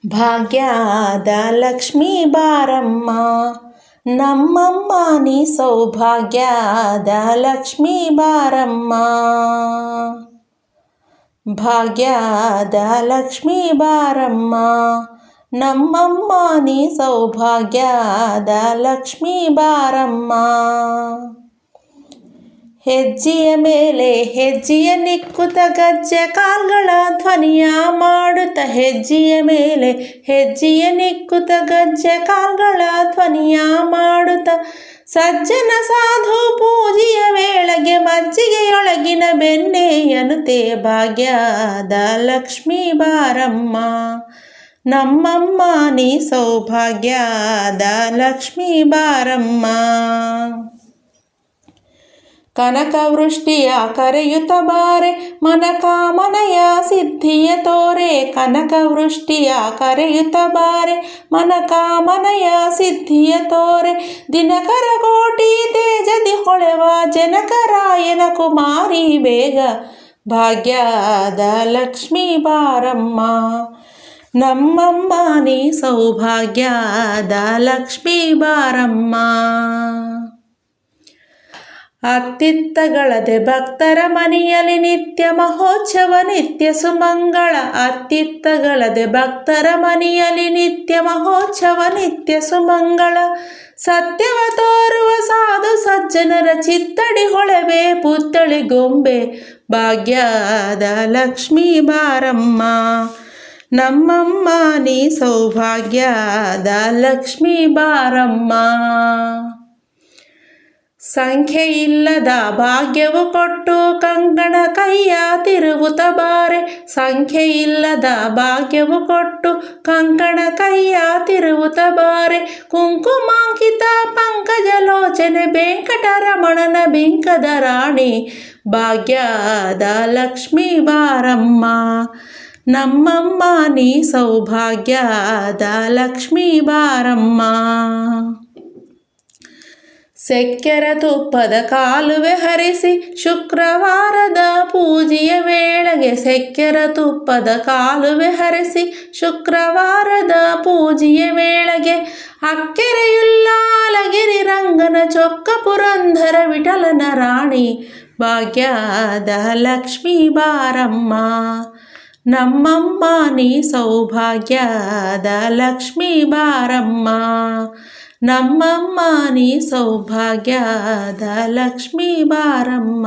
ಭಾಗ್ಯದ ಲಕ್ಷ್ಮೀ ಬಾರಮ್ಮ ನಮ್ಮಮ್ಮ ನೀ ಸೌಭಾಗ್ಯದ ಲಕ್ಷ್ಮೀ ಬಾರಮ್ಮ. ಭಾಗ್ಯದ ಲಕ್ಷ್ಮೀ ಬಾರಮ್ಮ ನಮ್ಮಮ್ಮ ನೀ ಸೌಭಾಗ್ಯದ ಲಕ್ಷ್ಮೀ ಬಾರಮ್ಮ. ಹೆಜ್ಜೆಯ ಮೇಲೆ ಹೆಜ್ಜೆಯ ನಿಕ್ಕುತ್ತ ಗಜ್ಜೆ ಕಾಲ್ಗಳ ಧ್ವನಿಯ ಮಾಡುತ್ತ, ಹೆಜ್ಜೆಯ ಮೇಲೆ ಹೆಜ್ಜೆಯ ನಿಕ್ಕುತ್ತ ಗಜ್ಜೆ ಕಾಲ್ಗಳ ಧ್ವನಿಯ ಮಾಡುತ್ತ, ಸಜ್ಜನ ಸಾಧು ಪೂಜೆಯ ವೇಳೆಗೆ ಮಜ್ಜಿಗೆಯೊಳಗಿನ ಬೆಣ್ಣೆಯನುತೆ ಭಾಗ್ಯದ ಲಕ್ಷ್ಮೀ ಬಾರಮ್ಮ ನಮ್ಮಮ್ಮ ನೀ ಸೌಭಾಗ್ಯದ ಲಕ್ಷ್ಮೀ ಬಾರಮ್ಮ. ಕನಕವೃಷ್ಟಿಯ ಕರೆಯುತ್ತ ಬಾರೆ ಮನಕಾಮನೆಯ ಸಿದ್ಧಿಯ ತೋರೆ, ಕನಕವೃಷ್ಟಿಯ ಕರೆಯುತ್ತ ಬಾರೆ ಮನಕಾಮನೆಯ ಸಿದ್ಧಿಯ ತೋರೆ, ದಿನಕರ ಕೋಟಿ ತೇಜದಿ ಹೊಳೆವ ಜನಕರಾಯನ ಕುಮಾರಿ ಬೇಗ ಭಾಗ್ಯದ ಲಕ್ಷ್ಮೀ ಬಾರಮ್ಮ ನಮ್ಮಮ್ಮ ನೀ ಸೌಭಾಗ್ಯದ ಲಕ್ಷ್ಮೀ ಬಾರಮ್ಮ. ಅತ್ತಿತ್ತಗಳದೆ ಭಕ್ತರ ಮನೆಯಲ್ಲಿ ನಿತ್ಯ ಮಹೋತ್ಸವ ನಿತ್ಯ ಸುಮಂಗಳ, ಅತ್ತಿತ್ತಗಳದೆ ಭಕ್ತರ ಮನೆಯಲ್ಲಿ ನಿತ್ಯ ಮಹೋತ್ಸವ ನಿತ್ಯ ಸುಮಂಗಳ, ಸತ್ಯವ ತೋರುವ ಸಾಧು ಸಜ್ಜನರ ಚಿತ್ತಡಿ ಹೊಳೆವೆ ಪುತ್ಥಳಿ ಗೊಂಬೆ ಭಾಗ್ಯದ ಲಕ್ಷ್ಮೀ ಬಾರಮ್ಮ ನಮ್ಮಮ್ಮ ನೀ ಸೌಭಾಗ್ಯದ ಲಕ್ಷ್ಮೀ ಬಾರಮ್ಮ. ಸಂಖ್ಯೆ ಇಲ್ಲದ ಭಾಗ್ಯವು ಕೊಟ್ಟು ಕಂಕಣ ಕೈಯ ತಿರುವುತ ಬಾರೆ, ಸಂಖ್ಯೆ ಇಲ್ಲದ ಭಾಗ್ಯವು ಕೊಟ್ಟು ಕಂಕಣ ಕೈಯ ತಿರುವುತ ಬಾರೆ, ಕುಂಕುಮಾಂಕಿತ ಪಂಕಜ ಲೋಚನೆ ವೆಂಕಟರಮಣನ ಬಿಂಕದ ರಾಣಿ ಭಾಗ್ಯದ ಲಕ್ಷ್ಮೀ ಬಾರಮ್ಮ ನಮ್ಮಮ್ಮ ನೀ ಸೌಭಾಗ್ಯದ ಲಕ್ಷ್ಮೀ ಬಾರಮ್ಮ. ಸೆಕ್ಕೆರ ತುಪ್ಪದ ಕಾಲುವೆ ಹರಿಸಿ ಶುಕ್ರವಾರದ ಪೂಜೆಯ ವೇಳೆಗೆ, ಸೆಕ್ಕೆರ ತುಪ್ಪದ ಕಾಲುವೆ ಹರಿಸಿ ಶುಕ್ರವಾರದ ಪೂಜೆಯ ವೇಳೆಗೆ, ಅಕ್ಕೆರೆಯುಲ್ಲಾಲಗಿರಿ ರಂಗನ ಚೊಕ್ಕ ಪುರಂದರ ವಿಠಲನ ರಾಣಿ ಭಾಗ್ಯದ ಲಕ್ಷ್ಮೀ ಬಾರಮ್ಮ ನಮ್ಮಮ್ಮ ನೀ ಸೌಭಾಗ್ಯದ ಲಕ್ಷ್ಮೀ ಬಾರಮ್ಮ ನಮ್ಮಮ್ಮ ನೀ ಸೌಭಾಗ್ಯದ ಲಕ್ಷ್ಮೀ ಬಾರಮ್ಮ.